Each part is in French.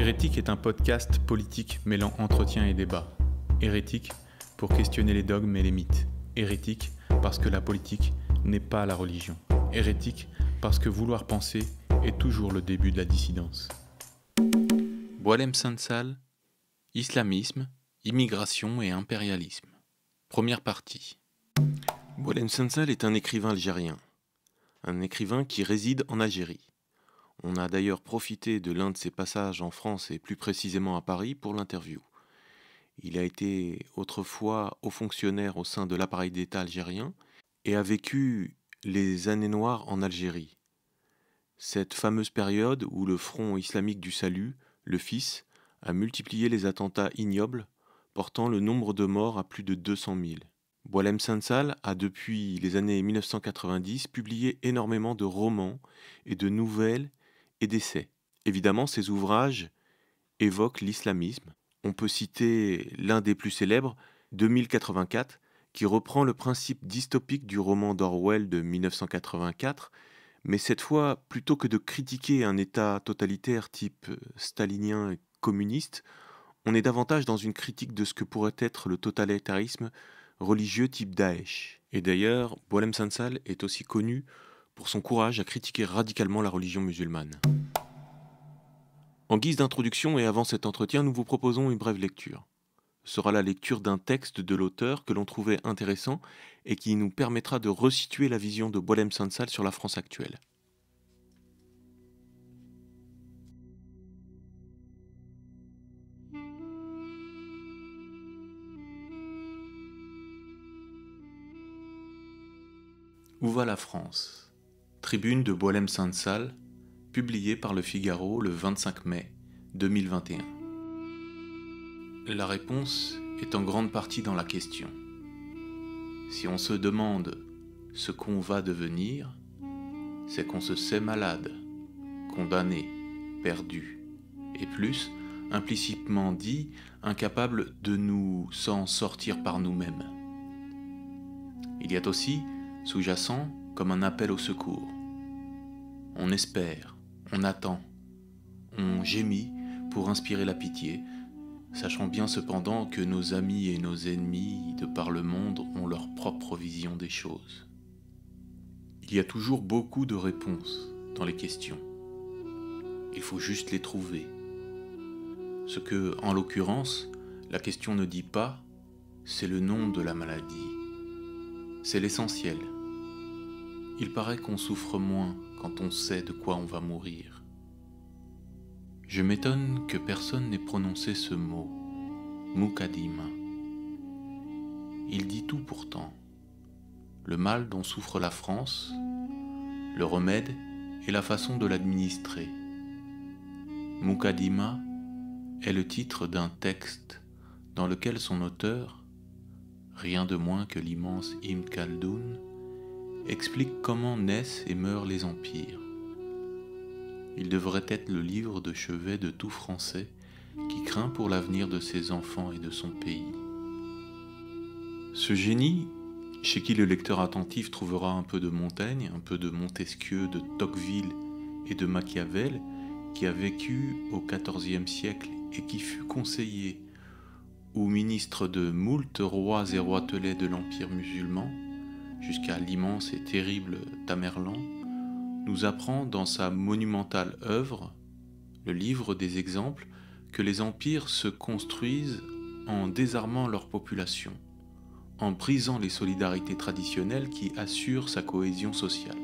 Hérétique est un podcast politique mêlant entretien et débat. Hérétique pour questionner les dogmes et les mythes. Hérétique parce que la politique n'est pas la religion. Hérétique parce que vouloir penser est toujours le début de la dissidence. Boualem Sansal, islamisme, immigration et impérialisme. Première partie. Boualem Sansal est un écrivain algérien. Un écrivain qui réside en Algérie. On a d'ailleurs profité de l'un de ses passages en France et plus précisément à Paris pour l'interview. Il a été autrefois haut fonctionnaire au sein de l'appareil d'État algérien et a vécu les années noires en Algérie. Cette fameuse période où le Front islamique du salut, le FIS, a multiplié les attentats ignobles, portant le nombre de morts à plus de 200 000. Boualem Sansal a depuis les années 1990 publié énormément de romans et de nouvelles et d'essais. Évidemment, ces ouvrages évoquent l'islamisme. On peut citer l'un des plus célèbres, 2084, qui reprend le principe dystopique du roman d'Orwell de 1984, mais cette fois, plutôt que de critiquer un État totalitaire type stalinien et communiste, on est davantage dans une critique de ce que pourrait être le totalitarisme religieux type Daesh. Et d'ailleurs, Boualem Sansal est aussi connu pour son courage à critiquer radicalement la religion musulmane. En guise d'introduction et avant cet entretien, nous vous proposons une brève lecture. Ce sera la lecture d'un texte de l'auteur que l'on trouvait intéressant et qui nous permettra de resituer la vision de Boualem Sansal sur la France actuelle. Où va la France ? Tribune de Boualem Sansal, publiée par Le Figaro le 25 mai 2021. La réponse est en grande partie dans la question. Si on se demande ce qu'on va devenir, c'est qu'on se sait malade, condamné, perdu, et plus, implicitement dit, incapable de nous s'en sortir par nous-mêmes. Il y a aussi, sous-jacent, comme un appel au secours. On espère, on attend, on gémit pour inspirer la pitié, sachant bien cependant que nos amis et nos ennemis de par le monde ont leur propre vision des choses. Il y a toujours beaucoup de réponses dans les questions. Il faut juste les trouver. Ce que, en l'occurrence, la question ne dit pas, c'est le nom de la maladie. C'est l'essentiel. Il paraît qu'on souffre moins quand on sait de quoi on va mourir. Je m'étonne que personne n'ait prononcé ce mot, Muqaddima. Il dit tout pourtant. Le mal dont souffre la France, le remède et la façon de l'administrer. Muqaddima est le titre d'un texte dans lequel son auteur, rien de moins que l'immense Ibn Khaldoun, explique comment naissent et meurent les empires. Il devrait être le livre de chevet de tout Français qui craint pour l'avenir de ses enfants et de son pays. Ce génie, chez qui le lecteur attentif trouvera un peu de Montaigne, un peu de Montesquieu, de Tocqueville et de Machiavel, qui a vécu au XIVe siècle et qui fut conseiller ou ministre de moult rois et roitelets de l'Empire musulman, jusqu'à l'immense et terrible Tamerlan, nous apprend dans sa monumentale œuvre, le livre des exemples, que les empires se construisent en désarmant leur population, en brisant les solidarités traditionnelles qui assurent sa cohésion sociale,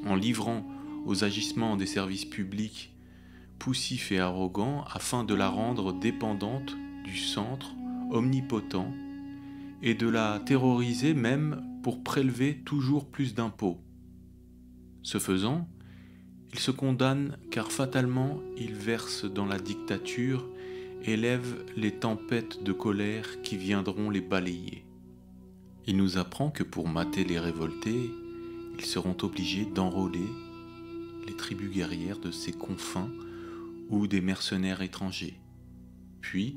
en livrant aux agissements des services publics poussifs et arrogants afin de la rendre dépendante du centre omnipotent et de la terroriser même pour prélever toujours plus d'impôts. Ce faisant, il se condamne car fatalement il verse dans la dictature et lève les tempêtes de colère qui viendront les balayer. Il nous apprend que pour mater les révoltés, ils seront obligés d'enrôler les tribus guerrières de ces confins ou des mercenaires étrangers, puis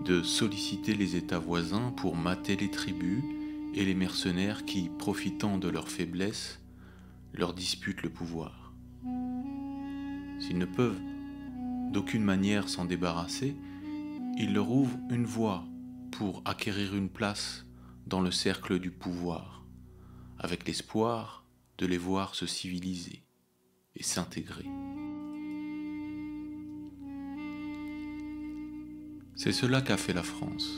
de solliciter les États voisins pour mater les tribus et les mercenaires qui, profitant de leur faiblesse, leur disputent le pouvoir. S'ils ne peuvent d'aucune manière s'en débarrasser, il leur ouvre une voie pour acquérir une place dans le cercle du pouvoir, avec l'espoir de les voir se civiliser et s'intégrer. C'est cela qu'a fait la France.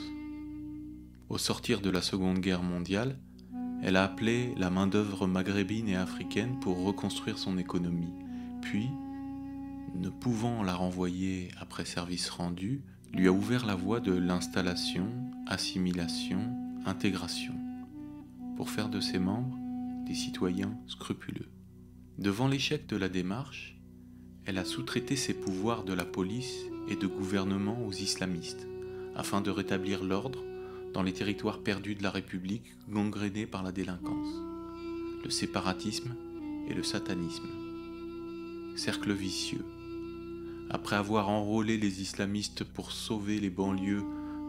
Au sortir de la Seconde Guerre mondiale, elle a appelé la main-d'œuvre maghrébine et africaine pour reconstruire son économie, puis, ne pouvant la renvoyer après service rendu, lui a ouvert la voie de l'installation, assimilation, intégration, pour faire de ses membres des citoyens scrupuleux. Devant l'échec de la démarche, elle a sous-traité ses pouvoirs de la police et de gouvernement aux islamistes, afin de rétablir l'ordre dans les territoires perdus de la République gangrénés par la délinquance, le séparatisme et le satanisme. Cercle vicieux. Après avoir enrôlé les islamistes pour sauver les banlieues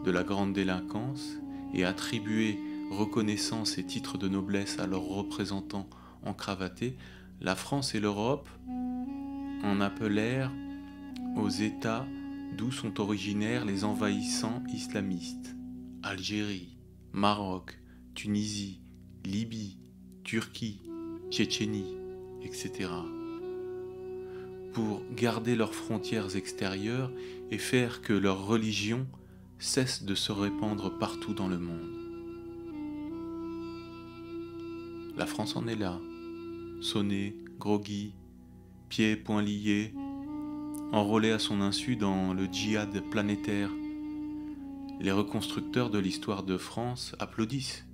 de la grande délinquance et attribuer reconnaissance et titres de noblesse à leurs représentants encravatés, la France et l'Europe en appelèrent aux États d'où sont originaires les envahissants islamistes. Algérie, Maroc, Tunisie, Libye, Turquie, Tchétchénie, etc. pour garder leurs frontières extérieures et faire que leur religion cesse de se répandre partout dans le monde. La France en est là, sonnée, groggy, pieds et poings liés, enrôlée à son insu dans le djihad planétaire. Les reconstructeurs de l'histoire de France applaudissent.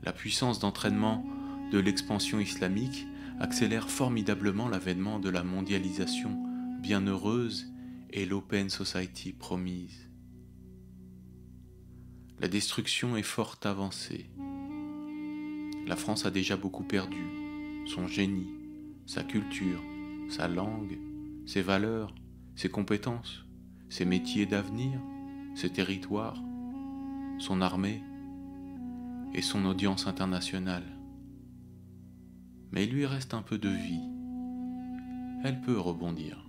La puissance d'entraînement de l'expansion islamique accélère formidablement l'avènement de la mondialisation bienheureuse et l'open society promise. La destruction est fort avancée. La France a déjà beaucoup perdu. Son génie, sa culture, sa langue, ses valeurs, ses compétences, ses métiers d'avenir, ses territoires, son armée et son audience internationale. Mais il lui reste un peu de vie. Elle peut rebondir.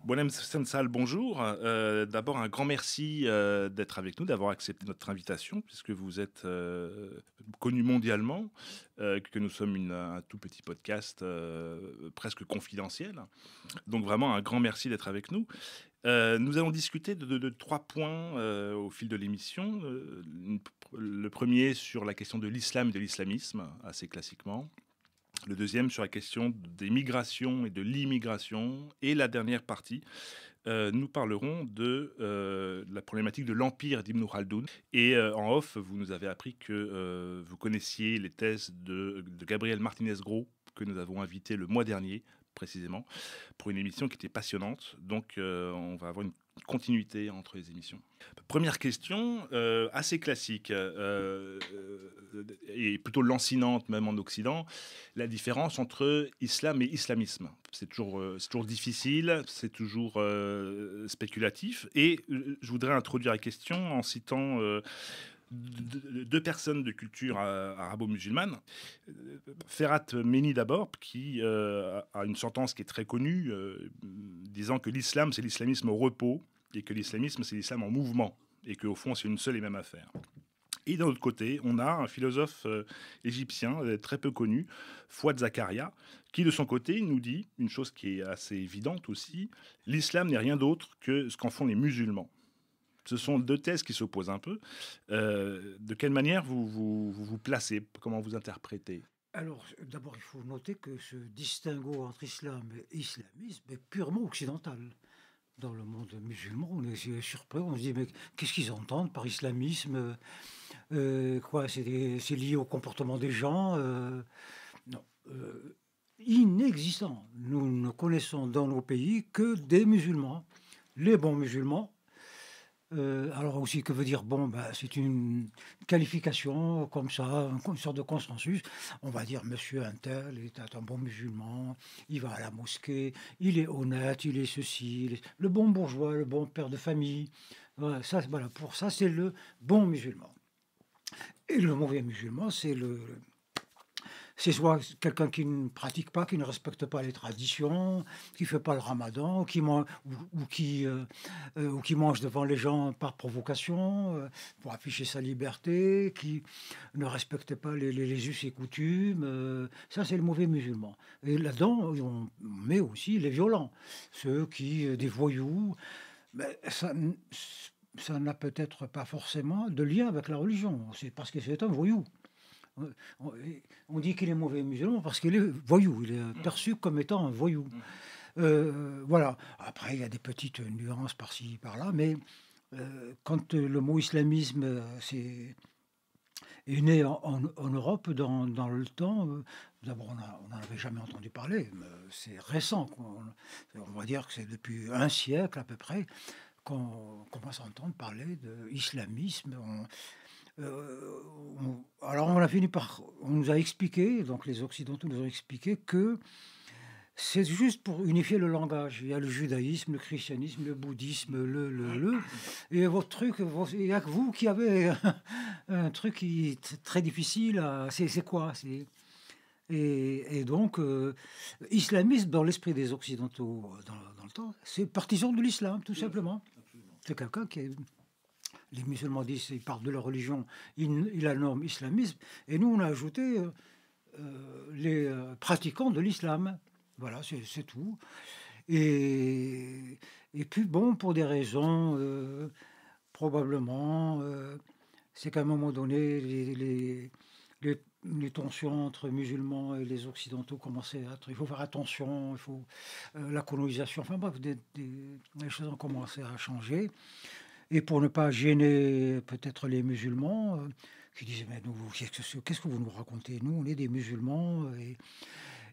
Boualem Sansal, bonjour. D'abord, un grand merci d'être avec nous, d'avoir accepté notre invitation, puisque vous êtes connu mondialement, que nous sommes un tout petit podcast presque confidentiel. Donc vraiment, un grand merci d'être avec nous. Nous allons discuter de 3 points au fil de l'émission. Le premier sur la question de l'islam et de l'islamisme, assez classiquement. Le deuxième sur la question des migrations et de l'immigration. Et la dernière partie, nous parlerons de la problématique de l'empire d'Ibn Khaldoun. Et en off, vous nous avez appris que vous connaissiez les thèses de Gabriel Martinez-Gros, que nous avons invité le mois dernier, précisément, pour une émission qui était passionnante. Donc, on va avoir une continuité entre les émissions. Première question, assez classique, et plutôt lancinante même en Occident, la différence entre islam et islamisme. C'est toujours difficile, c'est toujours spéculatif. Et je voudrais introduire la question en citant deux personnes de culture arabo-musulmane. Ferhat Meni d'abord, qui a une sentence qui est très connue, disant que l'islam, c'est l'islamisme au repos, et que l'islamisme, c'est l'islam en mouvement, et qu'au fond, c'est une seule et même affaire. Et d'un autre côté, on a un philosophe égyptien très peu connu, Fouad Zakaria, qui de son côté nous dit une chose qui est assez évidente aussi, l'islam n'est rien d'autre que ce qu'en font les musulmans. Ce sont deux thèses qui s'opposent un peu. De quelle manière vous placez? Comment vous interprétez? Alors, d'abord, il faut noter que ce distinguo entre islam et islamisme est purement occidental. Dans le monde musulman, on est surpris, on se dit, mais qu'est-ce qu'ils entendent par islamisme? C'est lié au comportement des gens? Non. Inexistant. Nous ne connaissons dans nos pays que des musulmans, les bons musulmans. Alors aussi, que veut dire bon? C'est une qualification comme ça, une sorte de consensus. On va dire monsieur un tel est un bon musulman, il va à la mosquée, il est honnête, il est ceci, le bon bourgeois, le bon père de famille. Voilà, pour ça, c'est le bon musulman. Et le mauvais musulman, C'est soit quelqu'un qui ne pratique pas, qui ne respecte pas les traditions, qui fait pas le ramadan, ou qui mange devant les gens par provocation, pour afficher sa liberté, qui ne respecte pas les us et coutumes. Ça, c'est le mauvais musulman. Et là-dedans, on met aussi les violents, ceux qui, des voyous. Mais ça n'a peut-être pas forcément de lien avec la religion. C'est parce que c'est un voyou. On on dit qu'il est mauvais musulman parce qu'il est voyou, il est perçu comme étant un voyou. Voilà. Après, il y a des petites nuances par-ci, par-là, mais quand le mot islamisme est né en Europe dans le temps, d'abord, on n'en avait jamais entendu parler, mais c'est récent, quoi. On va dire que c'est depuis un siècle à peu près qu'on commence à entendre parler d'islamisme. Alors on a fini par, on nous a expliqué, donc les Occidentaux nous ont expliqué que c'est juste pour unifier le langage. Il y a le judaïsme, le christianisme, le bouddhisme, et votre truc, il n'y a que vous qui avez un truc qui est très difficile. C'est quoi? Et donc, islamisme dans l'esprit des Occidentaux dans le temps, c'est partisan de l'islam, tout simplement. C'est quelqu'un qui est... Les musulmans disent, ils parlent de leur religion, ils la nomment islamisme, et nous on a ajouté les pratiquants de l'islam. Voilà, c'est tout. Et puis bon, pour des raisons, probablement, c'est qu'à un moment donné, les tensions entre musulmans et les occidentaux commençaient à être... Il faut faire attention, il faut la colonisation, enfin bref, les choses ont commencé à changer. Et pour ne pas gêner peut-être les musulmans, qui disaient, mais nous, qu'est-ce que vous nous racontez? Nous, on est des musulmans.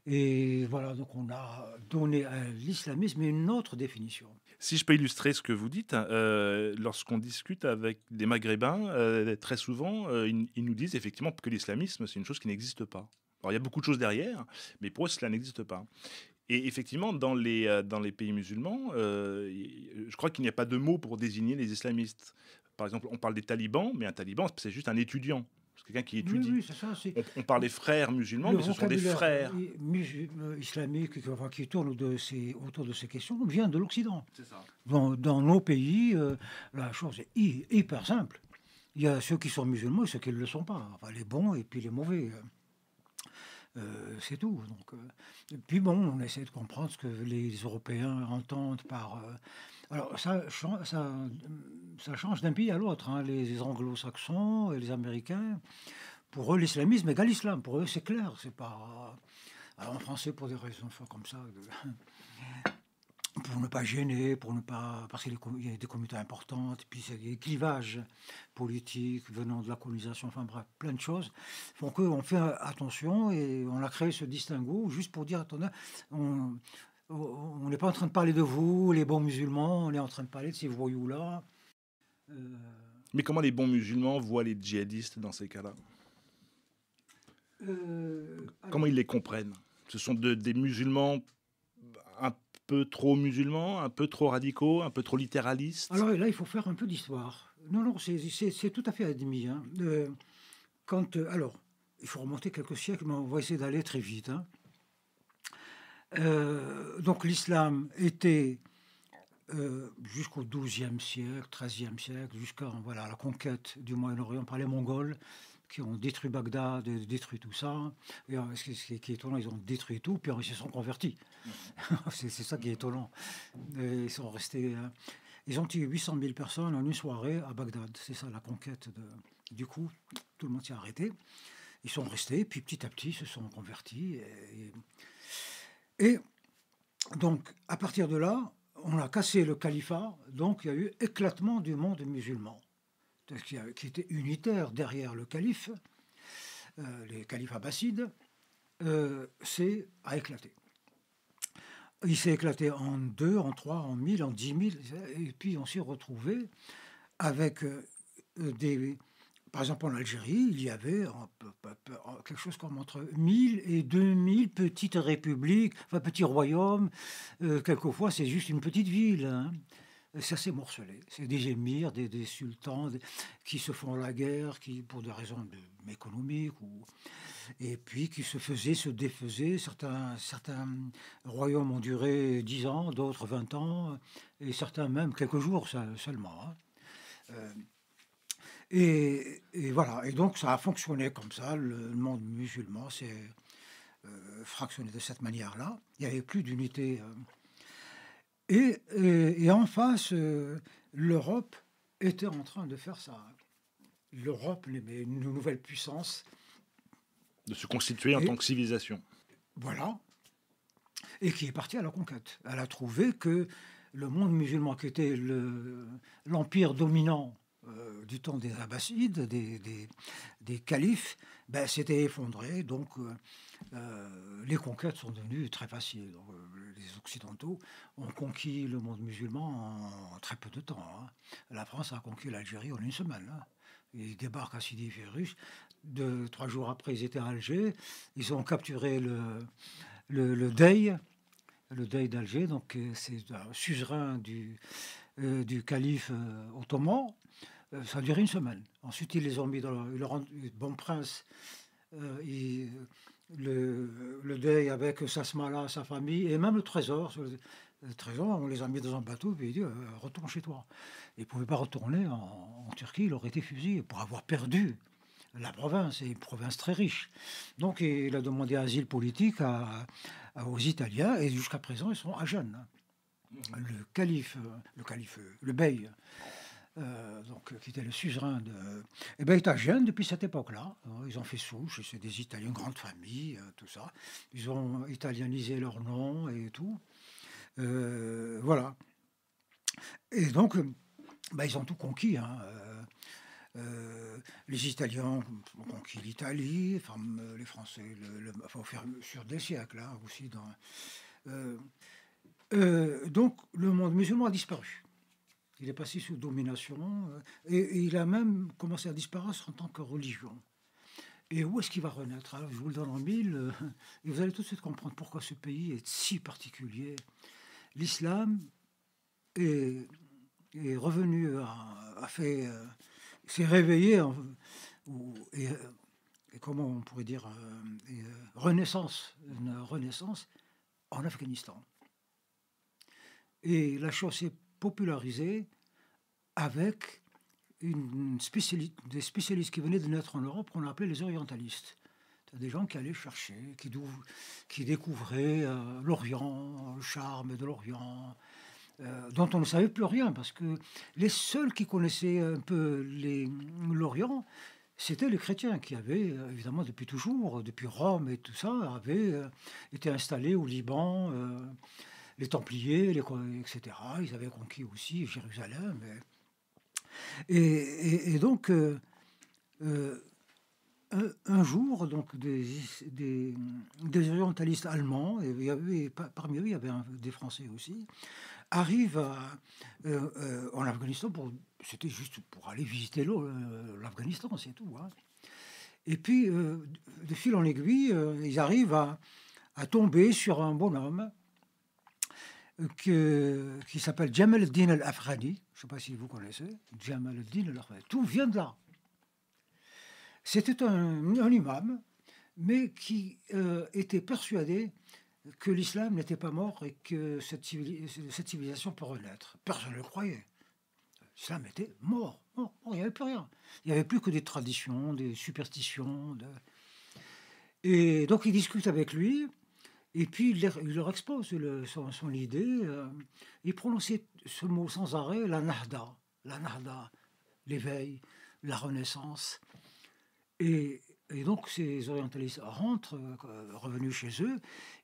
Et voilà, donc on a donné à l'islamisme une autre définition. Si je peux illustrer ce que vous dites, lorsqu'on discute avec des Maghrébins, très souvent, ils nous disent effectivement que l'islamisme, c'est une chose qui n'existe pas. Alors, il y a beaucoup de choses derrière, mais pour eux, cela n'existe pas. Et effectivement, dans les pays musulmans, je crois qu'il n'y a pas de mot pour désigner les islamistes. Par exemple, on parle des talibans, mais un taliban, c'est juste un étudiant. C'est quelqu'un qui étudie. Oui, c'est ça. On parle des frères musulmans, Le mais ce sont des vocabulaire frères. islamique qui tourne autour de ces questions vient de l'Occident. C'est ça. Dans nos pays, la chose est hyper simple. Il y a ceux qui sont musulmans et ceux qui ne le sont pas. Enfin, les bons et puis les mauvais. C'est tout. Donc, et puis bon, on essaie de comprendre ce que les Européens entendent par... alors ça change d'un pays à l'autre, hein. Les anglo-saxons et les Américains, pour eux, l'islamisme égale l'islam. Pour eux, c'est clair. C'est pas... Alors, en français, pour des raisons comme ça, pour ne pas gêner, parce qu'il y a des communautés importantes, puis il y a des clivages politiques venant de la colonisation, enfin bref, plein de choses, font qu'on fait attention et on a créé ce distinguo juste pour dire, attendez, on n'est pas en train de parler de vous, les bons musulmans, on est en train de parler de ces voyous-là. Mais comment les bons musulmans voient les djihadistes dans ces cas-là? Comment ils les comprennent? Ce sont des musulmans un peu trop musulmans, un peu trop radicaux, un peu trop littéralistes? Alors là, il faut faire un peu d'histoire. Non, c'est tout à fait admis. Hein. Alors, il faut remonter quelques siècles, mais on va essayer d'aller très vite. Hein. Donc l'islam était jusqu'au XIIe siècle, XIIIe siècle, jusqu'à la conquête du Moyen-Orient par les Mongols, qui ont détruit Bagdad, détruit tout ça. Et ce qui est étonnant, ils ont détruit tout, puis ils se sont convertis. C'est ça qui est étonnant. Et ils sont restés... ils ont tué 800 000 personnes en une soirée à Bagdad. C'est ça la conquête. Du coup, tout le monde s'est arrêté. Ils sont restés, puis petit à petit, ils se sont convertis. Et donc, à partir de là, on a cassé le califat. Donc, il y a eu éclatement du monde musulman, qui était unitaire derrière le calife, les califes abbassides, a éclaté. Il s'est éclaté en 2, en 3, en 1000, en 10 000, et puis on s'est retrouvé avec par exemple, en Algérie, il y avait quelque chose comme entre 1000 et 2000 petites républiques, enfin petits royaumes. Quelquefois, c'est juste une petite ville. Hein. c'est assez morcelé. C'est des émirs, des sultans qui se font la guerre, qui, pour des raisons économiques, et puis qui se défaisaient. Certains royaumes ont duré 10 ans, d'autres 20 ans, et certains même quelques jours seulement. Hein. Et voilà, et donc ça a fonctionné comme ça, le monde musulman s'est fractionné de cette manière-là. Il n'y avait plus d'unité. Et en face, l'Europe était en train de faire ça. L'Europe, une nouvelle puissance. De se constituer en tant que civilisation. Voilà. Et qui est partie à la conquête. Elle a trouvé que le monde musulman, qui était l'empire dominant du temps des Abbassides, des califes, s'était effondré. Donc, les conquêtes sont devenues très faciles. Donc, les Occidentaux ont conquis le monde musulman en très peu de temps. Hein. La France a conquis l'Algérie en une semaine. Hein. Ils débarquent à Sidi Ferruch. 3 jours après, ils étaient à Alger. Ils ont capturé le Dey d'Alger. Donc, c'est un suzerain du calife ottoman. Ça a duré une semaine. Ensuite, ils les ont mis dans le bon prince. Le Dey avec sa smala, sa famille, et même le trésor. Le trésor, on les a mis dans un bateau, et il dit retourne chez toi. Il ne pouvait pas retourner en Turquie, il aurait été fusillé pour avoir perdu la province, et une province très riche. Donc il a demandé asile politique aux Italiens, et jusqu'à présent ils sont à Gênes. Le bey, qui était le suzerain est à Gênes depuis cette époque-là. Ils ont fait souche, c'est des Italiens, grande famille, tout ça. Ils ont italianisé leur nom et tout. Voilà. Et donc, ils ont tout conquis. Hein. Les Italiens ont conquis l'Italie, les Français, au fur et à mesure des siècles, hein, aussi. Donc, le monde musulman a disparu. Il est passé sous domination et il a même commencé à disparaître en tant que religion. Et où est-ce qu'il va renaître? Alors, je vous le donne en mille, et vous allez tout de suite comprendre pourquoi ce pays est si particulier. L'islam est revenu, s'est réveillé, et comment on pourrait dire, une renaissance en Afghanistan. Et la chose s'est popularisée avec des spécialistes qui venaient de naître en Europe, qu'on appelait les orientalistes. C'est des gens qui allaient chercher, qui découvraient l'Orient, le charme de l'Orient, dont on ne savait plus rien, parce que les seuls qui connaissaient un peu l'Orient, c'était les chrétiens qui avaient, évidemment, depuis toujours, depuis Rome et tout ça, avaient été installés au Liban, les Templiers, etc. Ils avaient conquis aussi Jérusalem. Et donc, un jour, donc, des orientalistes allemands, et parmi eux, il y avait des Français aussi, arrivent en Afghanistan, c'était juste pour aller visiter l'Afghanistan, c'est tout. Hein. Et puis, de fil en aiguille, ils arrivent à tomber sur un bonhomme qui s'appelle Jamal al-Din al-Afghani. Je ne sais pas si vous connaissez. Jamal al-Din al-Afghani. Tout vient de là. C'était un imam, mais qui était persuadé que l'islam n'était pas mort et que cette civilisation peut renaître. Personne ne le croyait. L'islam était mort. Il n'y avait plus rien. Il n'y avait plus que des traditions, des superstitions. Et donc, il discute avec lui. Et puis, il leur expose son idée. Il prononçait ce mot sans arrêt, la nahda, l'éveil, la renaissance. Et donc, ces orientalistes rentrent, revenus chez eux,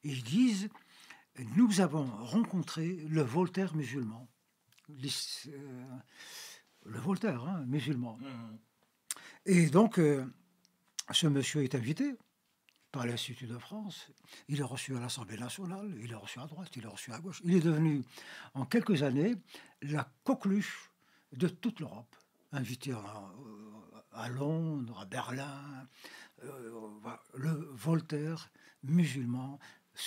et ils disent « Nous avons rencontré le Voltaire musulman. » Le Voltaire, hein, musulman. Et donc, ce monsieur est invité par l'Institut de France. Il est reçu à l'Assemblée nationale, il est reçu à droite, il est reçu à gauche. Il est devenu, en quelques années, la coqueluche de toute l'Europe. Invité à Londres, à Berlin, le Voltaire musulman,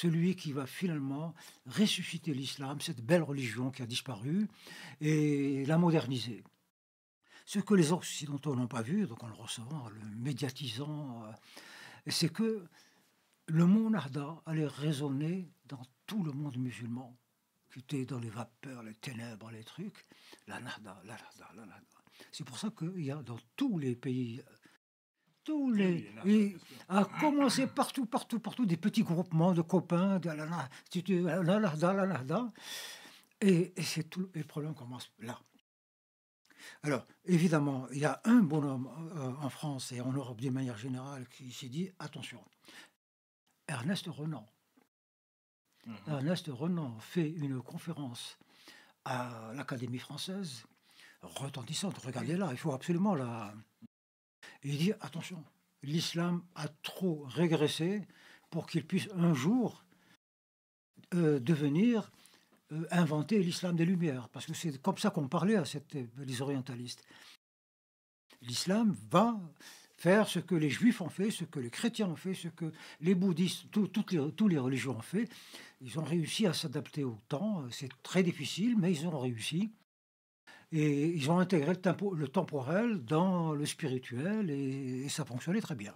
celui qui va finalement ressusciter l'islam, cette belle religion qui a disparu, et la moderniser. Ce que les Occidentaux n'ont pas vu, donc en le recevant, en le médiatisant, c'est que le mot Nahda allait résonner dans tout le monde musulman, qui était dans les vapeurs, les ténèbres, les trucs. La Nahda, la Nahda, la Nahda. C'est pour ça qu'il y a dans tous les pays, à commencer partout, des petits groupements de copains, de la Nahda, la Nahda. Et c'est tout, et le problème commence là. Alors, évidemment, il y a un bonhomme en France et en Europe d'une manière générale qui s'est dit, attention, Ernest Renan. Ernest Renan fait une conférence à l'Académie française, retentissante, regardez-la, il faut absolument la... Et il dit, attention, l'islam a trop régressé pour qu'il puisse un jour devenir... inventer l'islam des Lumières, parce que c'est comme ça qu'on parlait à les orientalistes. L'islam va faire ce que les juifs ont fait, ce que les chrétiens ont fait, ce que les bouddhistes, toutes les religions ont fait. Ils ont réussi à s'adapter au temps, c'est très difficile, mais ils ont réussi. Et ils ont intégré le temporel dans le spirituel, et ça fonctionnait très bien.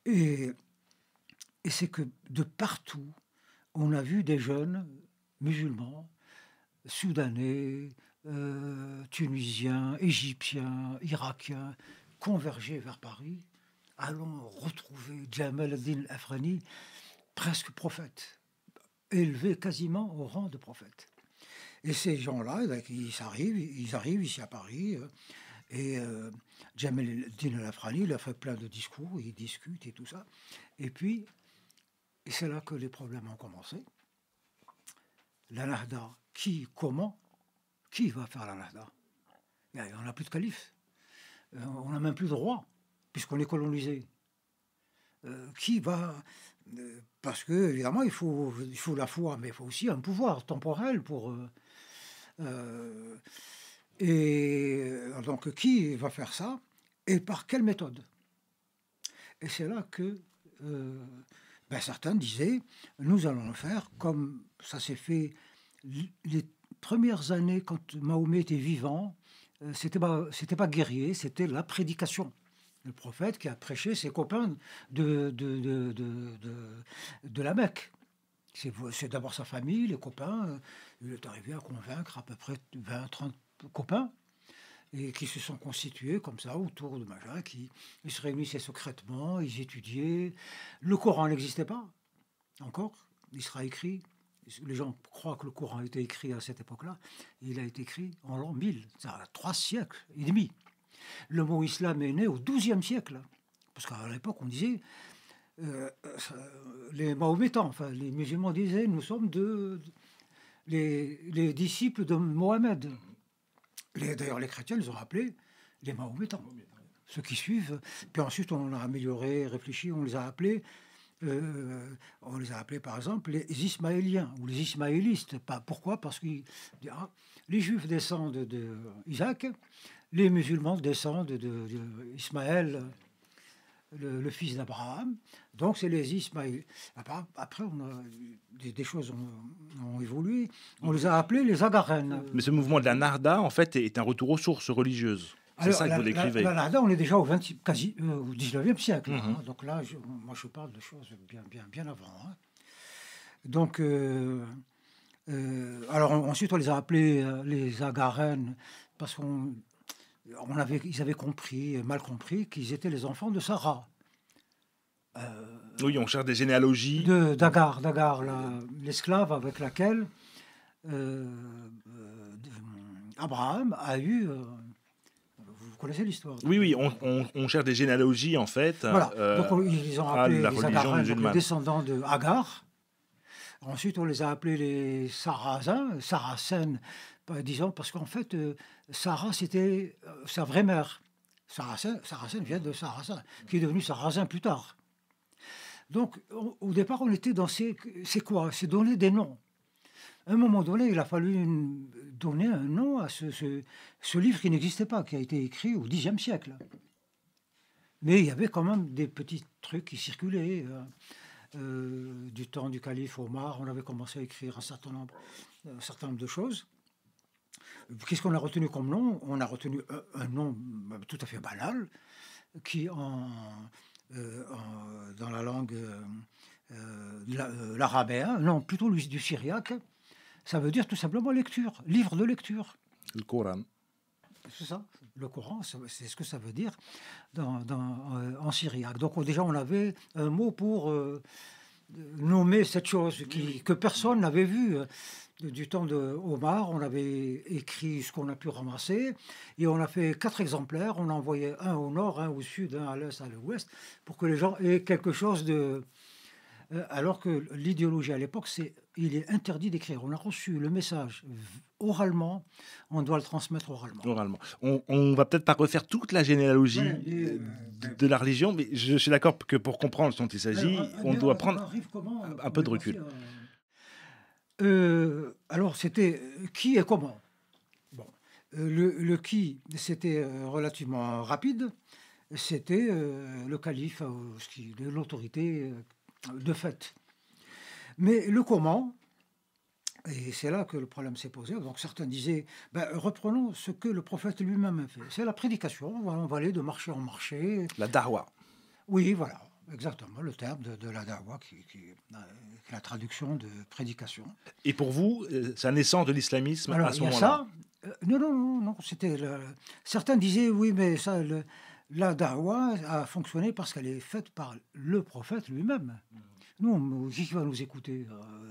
Et c'est que de partout, on a vu des jeunes musulmans, soudanais, tunisiens, égyptiens, irakiens, converger vers Paris. Allons retrouver Jamal ad-Din al-Afghani, presque prophète, élevé quasiment au rang de prophète. Et ces gens-là, ils arrivent ici à Paris, et Jamal ad-Din al-Afghani, il a fait plein de discours, il discute et tout ça. Et puis, et c'est là que les problèmes ont commencé. La Nahda, comment? Qui va faire la Nahda? Il n'y en a plus de calife. On n'a même plus de roi, puisqu'on est colonisé. Qui va... parce que, évidemment, il faut la foi, mais il faut aussi un pouvoir temporel pour... et donc, qui va faire ça? Et par quelle méthode? Et c'est là que... certains disaient, nous allons le faire comme ça s'est fait les premières années quand Mahomet était vivant. C'était pas guerrier, c'était la prédication. Le prophète qui a prêché ses copains de la Mecque. C'est d'abord sa famille, les copains. Il est arrivé à convaincre à peu près 20-30 copains et qui se sont constitués comme ça autour de Machin, ils se réunissaient secrètement, ils étudiaient. Le Coran n'existait pas encore, il sera écrit. Les gens croient que le Coran a été écrit à cette époque-là. Il a été écrit en l'an 1000, ça a 3 siècles et demi. Le mot islam est né au XIIe siècle, parce qu'à l'époque on disait, les Mahométans, enfin les musulmans disaient, nous sommes les disciples de Mohammed. D'ailleurs, les chrétiens les ont appelés les Mahométans, ceux qui suivent. Puis ensuite, on a amélioré, réfléchi, on les a appelés, par exemple, les Ismaéliens ou les Ismaélistes. Pourquoi? Parce que les Juifs descendent d'Isaac, les musulmans descendent d'Ismaël, le fils d'Abraham. Donc, c'est les Ismaélites. Après, des choses ont évolué. On les a appelés les Agarènes. Mais ce mouvement de la Nahda, en fait, est un retour aux sources religieuses. C'est ça que vous décrivez. La Nahda, on est déjà au 19e siècle. Hein. Donc là, moi, je parle de choses bien avant. Hein. Donc, alors ensuite, on les a appelés les Agarènes parce ils avaient mal compris qu'ils étaient les enfants de Sarah. Oui, on cherche des généalogies. D'Agar, l'esclave avec laquelle Abraham a eu... vous connaissez l'histoire? Oui, on cherche des généalogies, en fait. Voilà, donc ils ont appelé la les religion Agarènes, musulmane. les descendants de Agar. Ensuite, on les a appelés les Saracènes, disons, parce qu'en fait, Sarah, c'était sa vraie mère. Saracène vient de Saracen, qui est devenu Sarrazin plus tard. Donc, au départ, on était dans c'est quoi? C'est donner des noms. À un moment donné, il a fallu donner un nom à ce livre qui n'existait pas, qui a été écrit au Xe siècle. Mais il y avait quand même des petits trucs qui circulaient. du temps du calife Omar, on avait commencé à écrire un certain nombre de choses. Qu'est-ce qu'on a retenu comme nom? On a retenu un nom tout à fait banal, qui dans la langue l'arabéen, non, plutôt du syriaque, ça veut dire tout simplement lecture, livre de lecture. Le Coran. C'est ça, le Coran, c'est ce que ça veut dire en syriaque. Donc déjà, on avait un mot pour nommer cette chose que personne n'avait vue. Du temps de Omar, on avait écrit ce qu'on a pu ramasser et on a fait 4 exemplaires. On a envoyé un au nord, un au sud, un à l'est, un à l'ouest, pour que les gens aient quelque chose de... alors que l'idéologie à l'époque, il est interdit d'écrire. On a reçu le message oralement, on doit le transmettre oralement. On va peut-être pas refaire toute la généalogie de la religion, mais je suis d'accord que pour comprendre ce dont il s'agit, on doit prendre un peu de recul. Alors, c'était qui et comment. Bon, le qui, c'était relativement rapide. C'était le calife, l'autorité de fait. Mais le comment, et c'est là que le problème s'est posé. Donc certains disaient, reprenons ce que le prophète lui-même a fait. C'est la prédication, on va aller de marché en marché. La da'wa. Oui, voilà. Exactement, le terme de la dawa, qui est la traduction de prédication. Et pour vous, c'est la naissance de l'islamisme à ce moment-là? Non, c'était... Certains disaient, oui, mais ça, la dawa a fonctionné parce qu'elle est faite par le prophète lui-même. Nous, qui va nous écouter?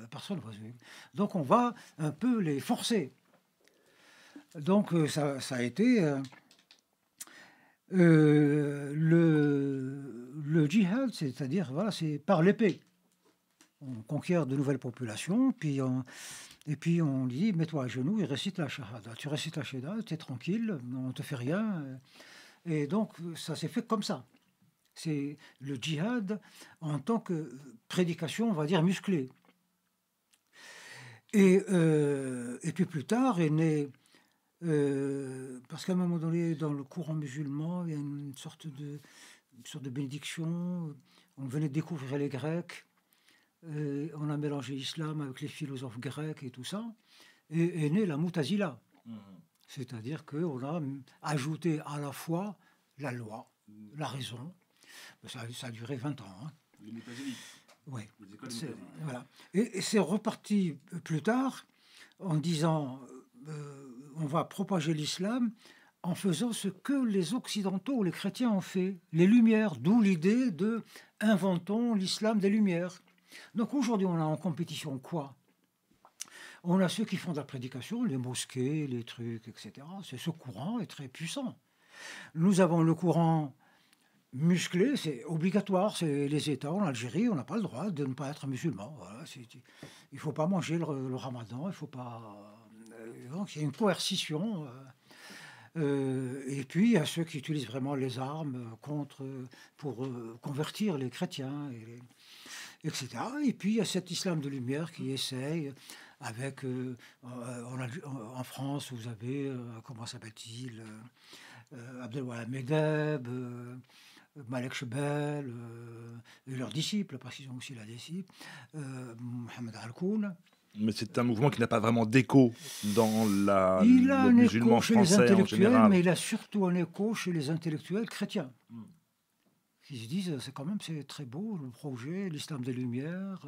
Personne ne va nous écouter. Donc on va un peu les forcer. Donc ça a été... le djihad, c'est-à-dire, voilà, c'est par l'épée. On conquiert de nouvelles populations, et puis on dit, mets-toi à genoux et récite la shahada. Tu récites la shahada, tu es tranquille, on ne te fait rien. Et donc, ça s'est fait comme ça. C'est le djihad en tant que prédication, on va dire, musclée. Et puis plus tard est né... parce qu'à un moment donné, dans le courant musulman, il y a une sorte de bénédiction. On venait de découvrir les Grecs. On a mélangé l'islam avec les philosophes grecs et tout ça. Et est née la Moutazila. C'est-à-dire qu'on a ajouté à la fois la loi, la raison. Ça a duré 20 ans. Hein. Les Moutazilis. Oui. Voilà. Et c'est reparti plus tard en disant... on va propager l'islam en faisant ce que les Occidentaux, les chrétiens ont fait, les Lumières, d'où l'idée de « inventons l'islam des Lumières ». Donc aujourd'hui, on a en compétition quoi? On a ceux qui font de la prédication, les mosquées, les trucs, etc. Ce courant est très puissant. Nous avons le courant musclé, c'est obligatoire, c'est les États en Algérie, on n'a pas le droit de ne pas être musulman. Voilà, il ne faut pas manger le ramadan, il ne faut pas... Donc il y a une coercition. Et puis il y a ceux qui utilisent vraiment les armes pour convertir les chrétiens, etc. Et puis il y a cet islam de lumière qui essaye, avec en France, vous avez, comment s'appelle-t-il, Abdelwahab Medeb, Malek Chebel, et leurs disciples, parce qu'ils ont aussi la disciple, Mohamed Al-Koun. Mais c'est un mouvement qui n'a pas vraiment d'écho dans il a le un musulman écho chez les français en intellectuels, général. mais il a surtout un écho chez les intellectuels chrétiens. Qui se disent, c'est très beau le projet, l'islam des Lumières,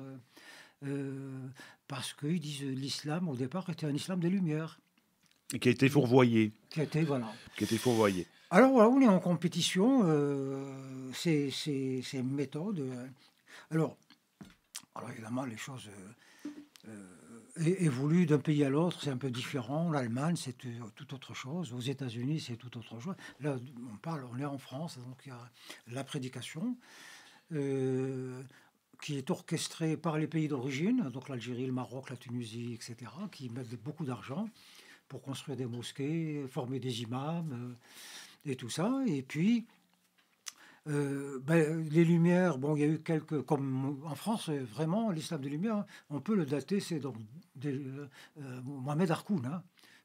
parce qu'ils disent l'islam au départ était un islam des Lumières. Et qui a été fourvoyé. Qui a été fourvoyé. Alors voilà, on est en compétition, ces méthodes. Alors évidemment, les choses évoluent d'un pays à l'autre, c'est un peu différent. L'Allemagne, c'est tout autre chose. Aux États-Unis, c'est tout autre chose. Là, on est en France, donc il y a la prédication qui est orchestrée par les pays d'origine, donc l'Algérie, le Maroc, la Tunisie, etc., qui mettent beaucoup d'argent pour construire des mosquées, former des imams et tout ça. Et puis, les Lumières, bon, il y a eu quelques... Comme en France, vraiment, l'islam des Lumières, on peut le dater, c'est donc Mohamed Harkoun,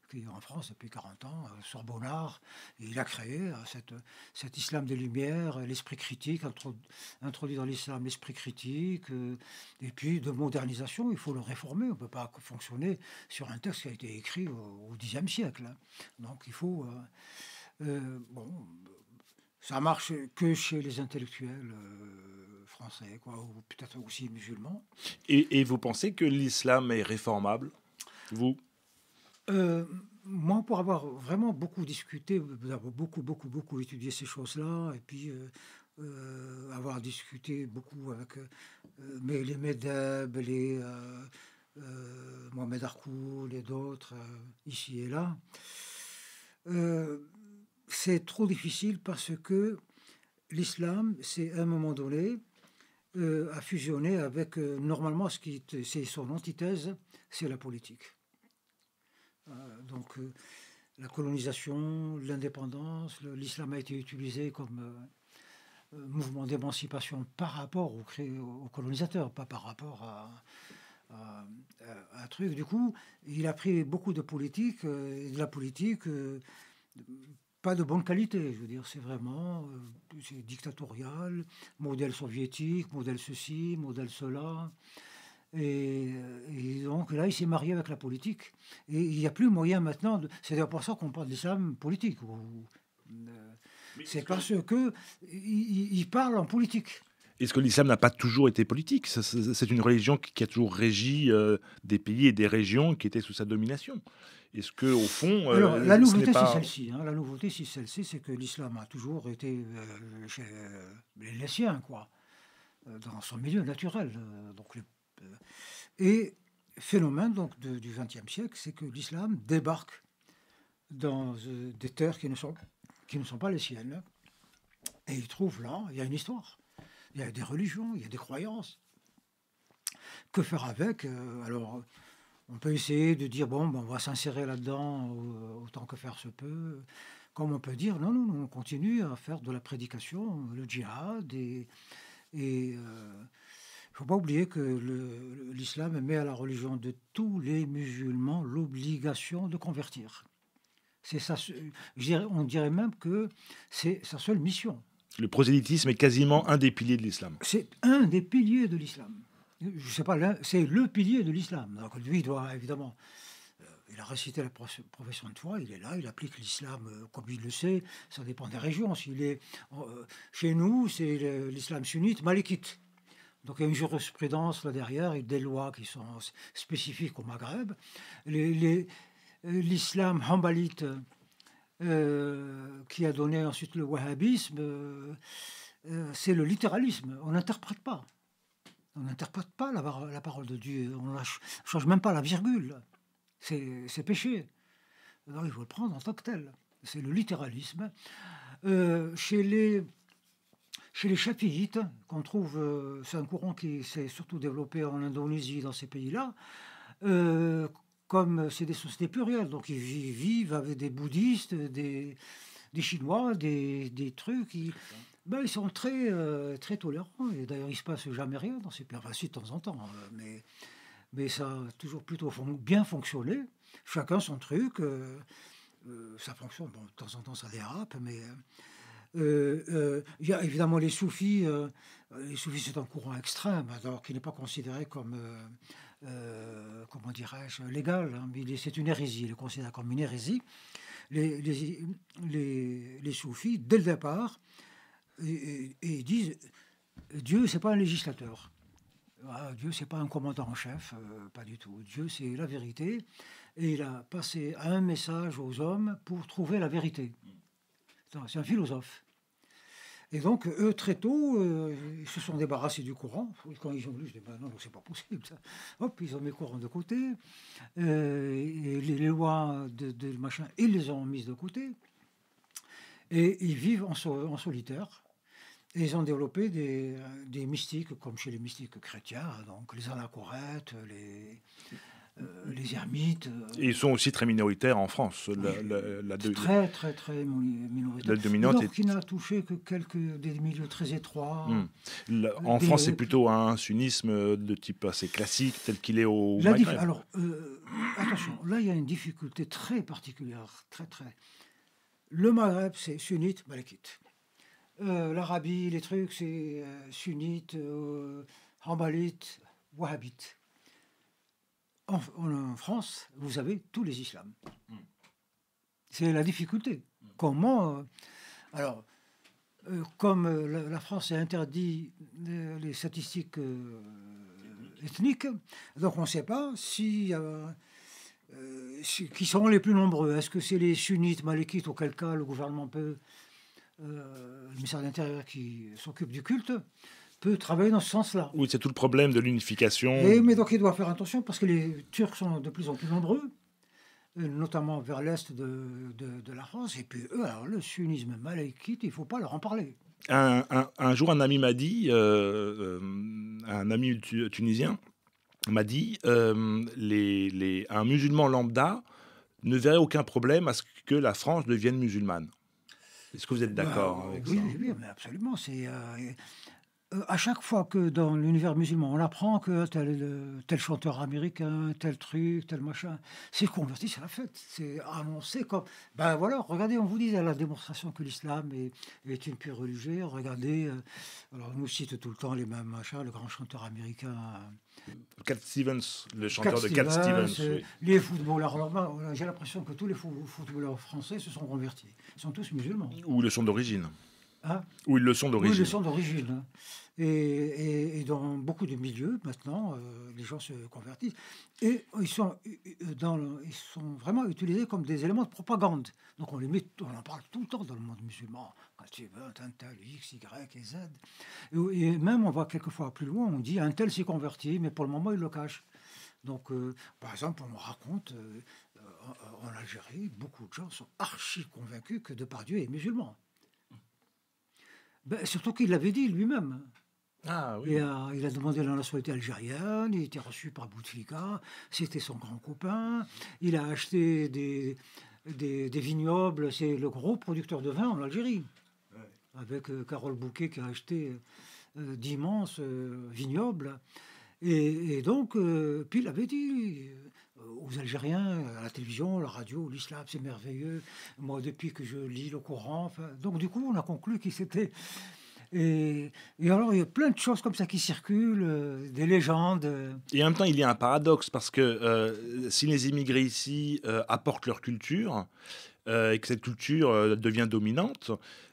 qui est en France depuis 40 ans, Sorbonnard. Et il a créé cet islam des Lumières, l'esprit critique, introduit dans l'islam l'esprit critique, et puis de modernisation. Il faut le réformer. On ne peut pas fonctionner sur un texte qui a été écrit au Xe siècle. Hein. Donc il faut... bon, ça marche que chez les intellectuels français, quoi, ou peut-être aussi musulmans. Et vous pensez que l'islam est réformable, vous? Moi, pour avoir vraiment beaucoup discuté, avoir beaucoup étudié ces choses-là, et puis avoir discuté beaucoup avec les Medeb, les Mohamed Harkoul et d'autres, ici et là, c'est trop difficile parce que l'islam, c'est à un moment donné, a fusionné avec, normalement, c'est son antithèse, c'est la politique. Donc, la colonisation, l'indépendance, l'islam a été utilisé comme mouvement d'émancipation par rapport aux colonisateurs, pas par rapport à un truc. Du coup, il a pris beaucoup de politique, et de la politique pas de bonne qualité. Je veux dire, c'est vraiment c'est dictatorial, modèle soviétique, modèle ceci, modèle cela. Et donc là, il s'est marié avec la politique. Et il n'y a plus moyen maintenant. C'est d'ailleurs pour ça qu'on parle d'islam politique. C'est parce que il parle en politique. Est-ce que l'islam n'a pas toujours été politique? C'est une religion qui a toujours régi des pays et des régions qui étaient sous sa domination. Est-ce que au fond, alors la ce nouveauté, n'est pas... c'est celle-ci. Hein. La nouveauté, c'est celle-ci, c'est que l'islam a toujours été chez les siens, quoi, dans son milieu naturel. Et phénomène donc du XXe siècle, c'est que l'islam débarque dans des terres qui ne sont pas les siennes. Et il trouve là, il y a une histoire. Il y a des religions, il y a des croyances. Que faire avec? Alors, on peut essayer de dire, bon, on va s'insérer là-dedans autant que faire se peut. Comme on peut dire, non, on continue à faire de la prédication, le djihad. Et il ne faut pas oublier que l'islam met à la religion de tous les musulmans l'obligation de convertir. C'est ça, on dirait même que c'est sa seule mission. Le prosélytisme est quasiment un des piliers de l'islam. C'est un des piliers de l'islam. Je sais pas, c'est le pilier de l'islam. Donc lui, il doit évidemment, il a récité la profession de foi, il est là, il applique l'islam comme il le sait. Ça dépend des régions. S'il est chez nous, c'est l'islam sunnite, malikite. Donc il y a une jurisprudence là derrière et des lois qui sont spécifiques au Maghreb. L'islam hanbalite, qui a donné ensuite le wahhabisme, c'est le littéralisme. On n'interprète pas. On n'interprète pas la parole de Dieu. On ne change même pas la virgule. C'est péché. Alors il faut le prendre en tant que tel. C'est le littéralisme. Chez les chafiites, qu'on trouve, c'est un courant qui s'est surtout développé en Indonésie, dans ces pays-là, comme c'est des sociétés plurielles, donc ils vivent avec des bouddhistes, des Chinois, des trucs, ils sont très tolérants, et d'ailleurs il ne se passe jamais rien dans ces pays, enfin si de temps en temps, mais ça a toujours plutôt bien fonctionné, chacun son truc, ça fonctionne, bon, de temps en temps ça dérape, mais... il y a évidemment les soufis. Les soufis, c'est un courant extrême, alors qui n'est pas considéré comme, comment dirais-je, légal. Hein, mais c'est une hérésie, il est considéré comme une hérésie. Les soufis, dès le départ, et disent Dieu, c'est pas un législateur. Dieu, c'est pas un commandant en chef, pas du tout. Dieu, c'est la vérité, et il a passé un message aux hommes pour trouver la vérité. C'est un philosophe. Et donc, eux, très tôt, ils se sont débarrassés du Coran. Quand ils ont lu, je dis, non, c'est pas possible, ça. Hop, ils ont mis le Coran de côté. Et les lois de machin, ils les ont mises de côté. Et ils vivent en solitaire. Et ils ont développé des mystiques, comme chez les mystiques chrétiens, donc les anachorètes, les ermites. Et ils sont aussi très minoritaires en France. Très, très, très minoritaires. La dominante Donc, qui n'a touché que des milieux très étroits. En France, c'est plutôt un sunnisme de type assez classique, tel qu'il est au Maghreb. Alors, attention, là, il y a une difficulté très particulière, très, très. Le Maghreb, c'est sunnite, malékite. L'Arabie, les trucs, c'est sunnite, hanbalite, wahhabite. En France, vous avez tous les islams. C'est la difficulté. Comment alors, comme la France a interdit les statistiques ethniques, donc on ne sait pas qui sont les plus nombreux. Est-ce que c'est les sunnites, malékites, auquel cas le gouvernement peut, le ministère de l'Intérieur qui s'occupe du culte, peut travailler dans ce sens-là. Oui, c'est tout le problème de l'unification. Mais donc il doit faire attention parce que les Turcs sont de plus en plus nombreux, notamment vers l'est de la France. Et puis eux, alors le sunnisme malékite, il ne faut pas leur en parler. Un jour, un ami m'a dit, un ami tunisien m'a dit, un musulman lambda ne verrait aucun problème à ce que la France devienne musulmane. Est-ce que vous êtes d'accord avec ça? Oui, mais absolument. C'est à chaque fois que dans l'univers musulman, on apprend que tel chanteur américain, tel truc, tel machin, c'est converti, c'est la fête. C'est annoncé comme... Ben voilà, regardez, on vous disait la démonstration que l'islam est une pure religion. Regardez, alors on nous cite tout le temps les mêmes machins, le grand chanteur américain... Cat Stevens, le chanteur de Cat Stevens. Oui. Les footballeurs, j'ai l'impression que tous les footballeurs français se sont convertis. Ils sont tous musulmans. Ou le sont d'origine. Hein? Ou ils le sont d'origine. Oui, ils le sont d'origine. Et dans beaucoup de milieux, maintenant, les gens se convertissent. Et ils sont vraiment utilisés comme des éléments de propagande. Donc on en parle tout le temps dans le monde musulman. Quand tu veux, un tel, X, Y et Z. Et même, on va quelquefois plus loin, on dit un tel s'est converti, mais pour le moment, il le cache. Donc, par exemple, on me raconte, en Algérie, beaucoup de gens sont archi convaincus que Depardieu est musulman. Surtout qu'il l'avait dit lui-même. Ah oui. Il a demandé la nationalité algérienne, il était reçu par Bouteflika, c'était son grand copain. Il a acheté des vignobles, c'est le gros producteur de vin en Algérie. Ouais. Avec Carole Bouquet qui a acheté d'immenses vignobles. Et donc, puis il avait dit aux Algériens, à la télévision, la radio, l'islam, c'est merveilleux. Moi, depuis que je lis le Coran... donc, du coup, on a conclu qu'il s'était... Et alors, il y a plein de choses comme ça qui circulent, des légendes. Et en même temps, il y a un paradoxe, parce que si les immigrés ici apportent leur culture, et que cette culture devient dominante,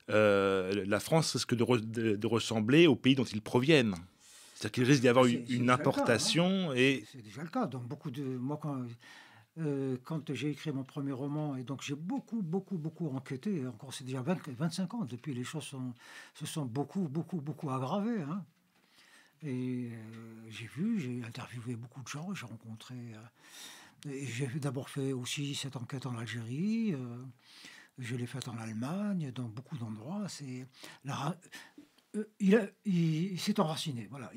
la France risque de ressembler au pays dont ils proviennent. C'est-à-dire qu'il risque d'y avoir une importation. C'est déjà le cas. Donc, moi, quand j'ai écrit mon premier roman, et donc j'ai beaucoup enquêté, encore c'est déjà 25 ans, depuis les choses se sont beaucoup aggravées. Hein. Et j'ai interviewé beaucoup de gens, j'ai rencontré... et j'ai d'abord fait aussi cette enquête en Algérie, je l'ai faite en Allemagne, dans beaucoup d'endroits. Il s'est enraciné, voilà.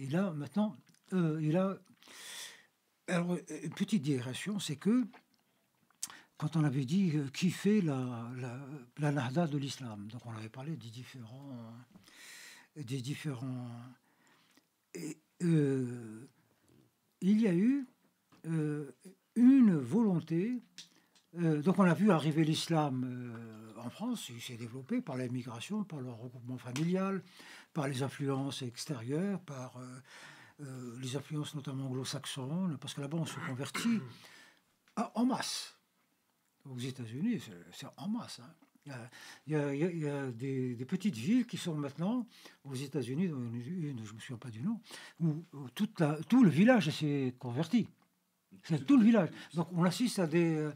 Alors, une petite digression, c'est que quand on avait dit qui fait la Nahda de l'islam, donc on avait parlé des différents il y a eu une volonté. Donc on a vu arriver l'islam en France, il s'est développé par l'immigration, par le regroupement familial, par les influences extérieures, par les influences notamment anglo-saxonnes, parce que là-bas on se convertit en masse. Aux États-Unis, c'est en masse. Hein. Il y a des petites villes qui sont maintenant aux États-Unis, une, je ne me souviens pas du nom, où tout le village s'est converti. C'est tout le village. Donc on assiste à des...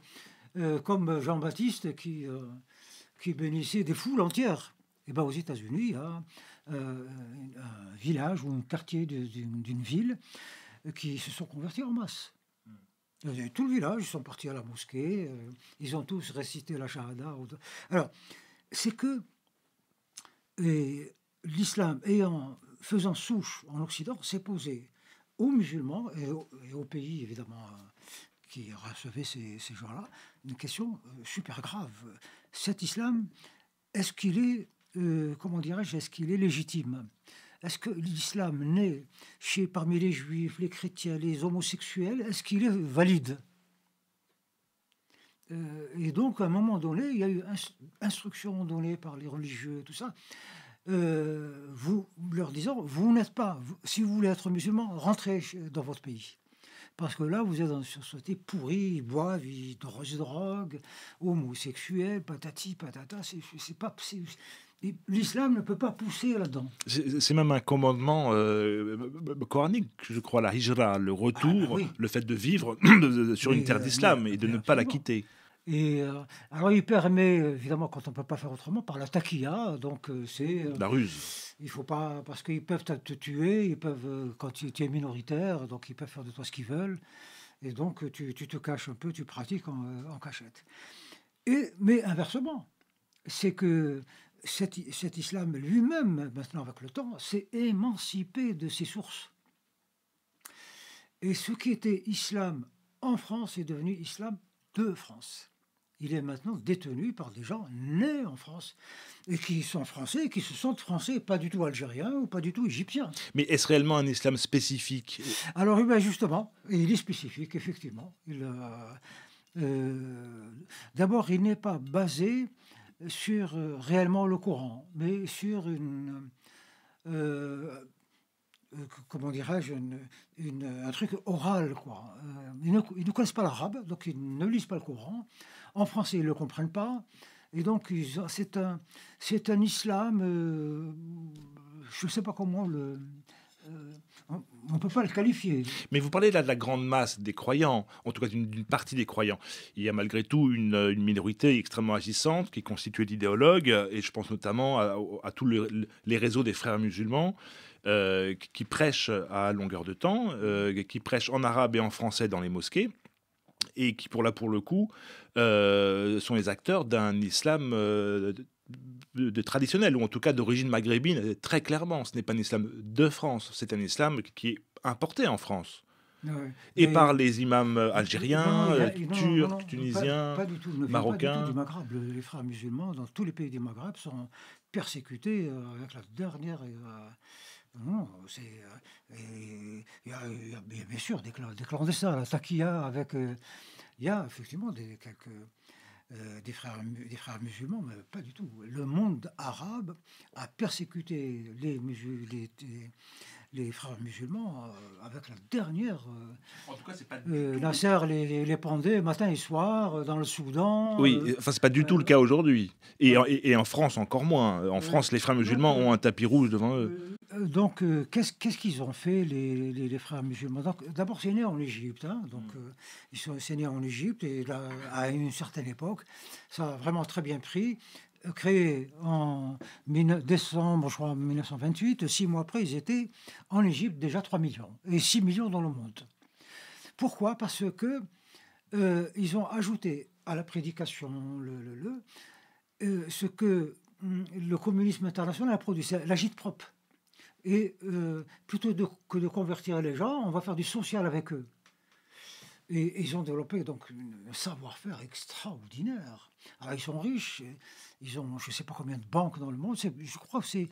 comme Jean-Baptiste qui bénissait des foules entières. Et bien aux États-Unis, il y a un village ou un quartier d'une ville qui se sont convertis en masse. Tout le village, ils sont partis à la mosquée, ils ont tous récité la shahada. Alors, c'est que l'islam, faisant souche en Occident, s'est posé aux musulmans et aux pays, évidemment, qui recevait ces gens-là, une question super grave. Cet islam, est-ce qu'il est, comment dirais-je, est-ce qu'il est légitime? Est-ce que l'islam né parmi les juifs, les chrétiens, les homosexuels, est-ce qu'il est valide? Et donc, à un moment donné, il y a eu instruction donnée par les religieux, tout ça, vous leur disant, vous n'êtes pas, si vous voulez être musulman, rentrez dans votre pays. Parce que là, vous êtes dans une société pourrie, ils boivent, ils se droguent, homosexuels, patati, patata, l'islam ne peut pas pousser là-dedans. C'est même un commandement coranique, je crois, la hijra, le retour, oui. Le fait de vivre sur une terre d'islam et de ne pas la quitter. Et alors, il permet, évidemment, quand on ne peut pas faire autrement, par la taqiya, donc c'est... La ruse. Il faut pas... Parce qu'ils peuvent te tuer, ils peuvent, quand tu es minoritaire, donc ils peuvent faire de toi ce qu'ils veulent. Et donc, tu te caches un peu, tu pratiques en cachette. Mais inversement, c'est que cet islam lui-même, maintenant avec le temps, s'est émancipé de ses sources. Et ce qui était islam en France est devenu islam de France. Il est maintenant détenu par des gens nés en France et qui sont français, qui se sentent français, pas du tout algériens ou pas du tout égyptiens. Mais est-ce réellement un islam spécifique? Alors, justement, il est spécifique, effectivement. D'abord, il n'est pas basé sur réellement le Coran, mais sur comment dirais-je, un truc oral, quoi. Ils ne connaissent pas l'arabe, donc ils ne lisent pas le Coran. En français, ils ne le comprennent pas. Et donc, c'est un islam, je ne sais pas comment on ne peut pas le qualifier. Mais vous parlez là de la grande masse des croyants, en tout cas d'une partie des croyants. Il y a malgré tout une minorité extrêmement agissante qui est constituée d'idéologues, et je pense notamment à tous les réseaux des frères musulmans, qui prêchent à longueur de temps, qui prêchent en arabe et en français dans les mosquées, et qui, pour le coup, sont les acteurs d'un islam de traditionnel, ou en tout cas d'origine maghrébine, très clairement. Ce n'est pas un islam de France, c'est un islam qui est importé en France. Et par les imams algériens, turcs, tunisiens, pas du tout, marocains. Pas du tout du Maghreb. Les frères musulmans, dans tous les pays du Maghreb, sont persécutés avec la dernière... Non, il y a bien sûr des clandestins, la taqiya avec... il y a effectivement des frères musulmans, mais pas du tout. Le monde arabe a persécuté les frères musulmans avec la dernière... En tout cas, c'est pas Nasser les pendait matin et soir dans le Soudan. Oui, enfin, c'est pas du tout le cas aujourd'hui. Et en France, encore moins. En France, les frères musulmans ont un tapis rouge devant eux. Donc, qu'est-ce qu'ils ont fait, les frères musulmans? D'abord, c'est né en Égypte. C'est né en Égypte, et là, à une certaine époque, ça a vraiment très bien pris. Créé en décembre, je crois, 1928, 6 mois après, ils étaient en Égypte déjà 3 millions, et 6 millions dans le monde. Pourquoi? Parce que ils ont ajouté à la prédication ce que le communisme international a produit, c'est l'agite propre. Et plutôt que de convertir les gens, on va faire du social avec eux. Et ils ont développé donc un savoir-faire extraordinaire. Alors ils sont riches, ils ont je ne sais pas combien de banques dans le monde. Je crois que c'est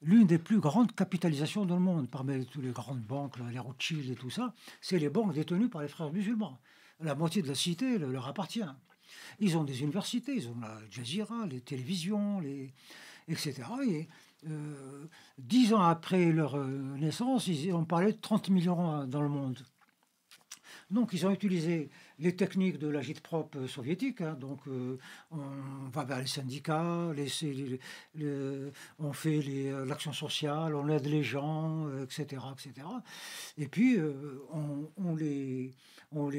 l'une des plus grandes capitalisations dans le monde. Parmi toutes les grandes banques, là, les Rothschild et tout ça, c'est les banques détenues par les frères musulmans. La moitié de la cité leur appartient. Ils ont des universités, ils ont la Jazeera, les télévisions, etc. Et 10 ans après leur naissance, on parlait de 30 millions dans le monde. Donc, ils ont utilisé les techniques de l'agite-prop soviétique. Donc, on va vers les syndicats, on fait l'action sociale, on aide les gens, etc., etc. Et puis, on les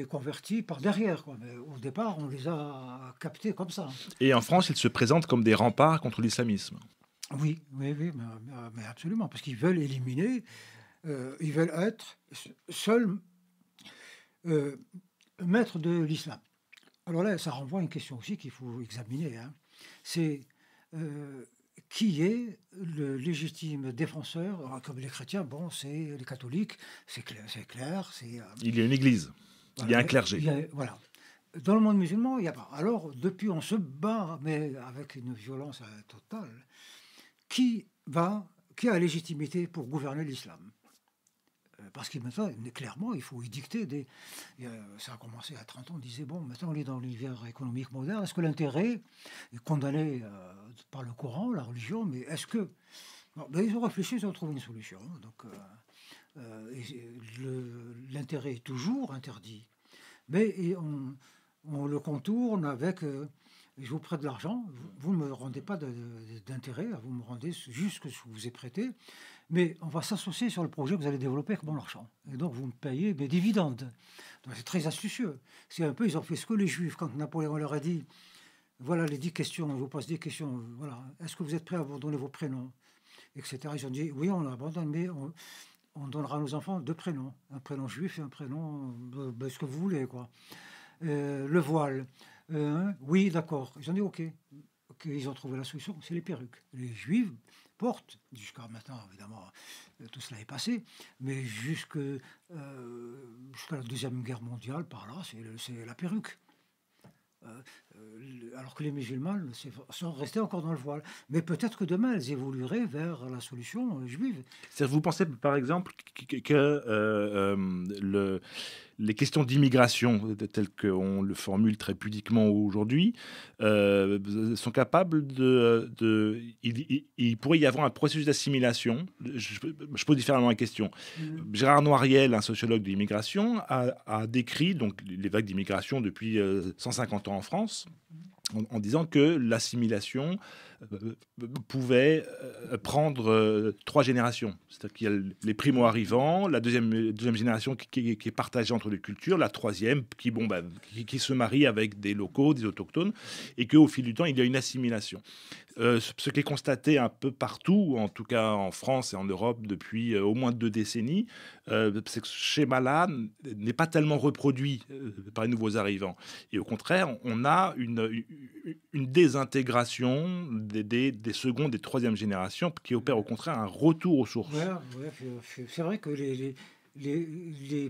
convertit par derrière, quoi. Mais au départ, on les a captés comme ça. Et en France, ils se présentent comme des remparts contre l'islamisme. Oui, mais absolument, parce qu'ils veulent éliminer, ils veulent être seuls maîtres de l'islam. Alors là, ça renvoie à une question aussi qu'il faut examiner. C'est qui est le légitime défenseur? Comme les chrétiens, bon, c'est les catholiques, c'est clair. Il y a une église. Il y a un clergé. Voilà. Dans le monde musulman, il n'y a pas. Alors, depuis, on se bat, mais avec une violence totale. Qui a la légitimité pour gouverner l'islam? Parce que maintenant, clairement, il faut édicter ça a commencé à 30 ans, on disait, bon, maintenant on est dans l'univers économique moderne, est-ce que l'intérêt est condamné par le Coran, la religion, mais est-ce que... Bon, ben, ils ont réfléchi, ils ont trouvé une solution. Donc, l'intérêt est toujours interdit, mais on le contourne avec... je vous prête de l'argent, vous ne me rendez pas d'intérêt, vous me rendez juste ce que je vous ai prêté, mais on va s'associer sur le projet que vous allez développer avec mon argent. Et donc, vous me payez mes dividendes. Donc, c'est très astucieux. C'est un peu, ils ont fait ce que les Juifs, quand Napoléon leur a dit, voilà les 10 questions, je vous pose 10 questions, voilà, est-ce que vous êtes prêts à abandonner vos prénoms, etc. Ils ont dit, oui, on abandonne, mais on donnera à nos enfants 2 prénoms, un prénom juif et un prénom, ce que vous voulez, quoi. Le voile, oui, d'accord. Ils ont dit, ok, ils ont trouvé la solution, c'est les perruques. Les Juifs portent, jusqu'à maintenant, évidemment, tout cela est passé, mais jusqu'à la Deuxième Guerre mondiale, par là, c'est la perruque. Alors que les musulmans sont restés encore dans le voile. Mais peut-être que demain, elles évolueraient vers la solution juive. Vous pensez, par exemple, que les questions d'immigration, telles qu'on le formule très pudiquement aujourd'hui, sont capables il pourrait y avoir un processus d'assimilation. Je pose différemment la question. Gérard Noiriel, un sociologue de l'immigration, a décrit donc, les vagues d'immigration depuis 150 ans en France, en disant que l'assimilation pouvait prendre 3 générations. C'est-à-dire qu'il y a les primo-arrivants, la deuxième génération qui est partagée entre les cultures, la troisième qui se marie avec des locaux, des autochtones, et qu'au fil du temps, il y a une assimilation. Ce qui est constaté un peu partout, en tout cas en France et en Europe depuis au moins 2 décennies, c'est que ce schéma-là n'est pas tellement reproduit par les nouveaux arrivants. Et au contraire, on a une désintégration des secondes et troisième générations qui opère au contraire un retour aux sources. Ouais, c'est vrai que les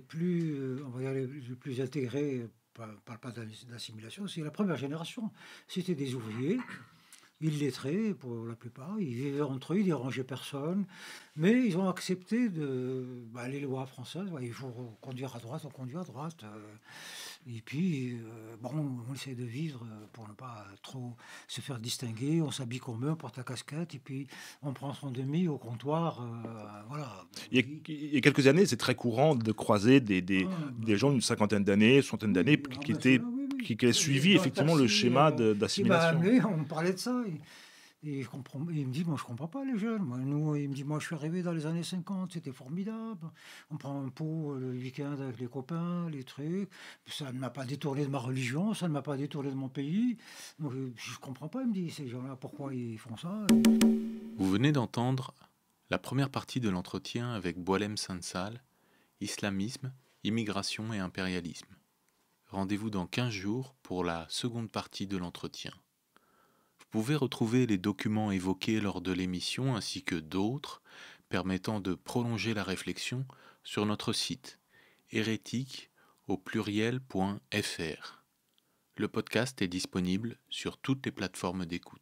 plus, on va dire les plus intégrés, on ne parle pas d'assimilation, c'est la première génération. C'était des ouvriers, illettrés pour la plupart, ils vivaient entre eux, ils dérangeaient personne, mais ils ont accepté les lois françaises. Il faut conduire à droite, on conduit à droite. Et puis, on essaie de vivre pour ne pas trop se faire distinguer. On s'habille comme eux, on porte la casquette, et puis on prend son demi au comptoir. Voilà. Il y a quelques années, c'est très courant de croiser des gens d'une cinquantaine d'années, soixantaine d'années, qui avaient suivi effectivement le schéma d'assimilation. On parlait de ça. Et il me dit, moi je comprends pas les jeunes. Il me dit, moi je suis arrivé dans les années 50, c'était formidable. On prend un pot le week-end avec les copains, les trucs. Ça ne m'a pas détourné de ma religion, ça ne m'a pas détourné de mon pays. Donc, je comprends pas, il me dit, ces gens-là, pourquoi ils font ça. Vous venez d'entendre la première partie de l'entretien avec Boualem Sansal, Islamisme, immigration et impérialisme. Rendez-vous dans 15 jours pour la seconde partie de l'entretien. Vous pouvez retrouver les documents évoqués lors de l'émission ainsi que d'autres permettant de prolonger la réflexion sur notre site hérétique.fr. Le podcast est disponible sur toutes les plateformes d'écoute.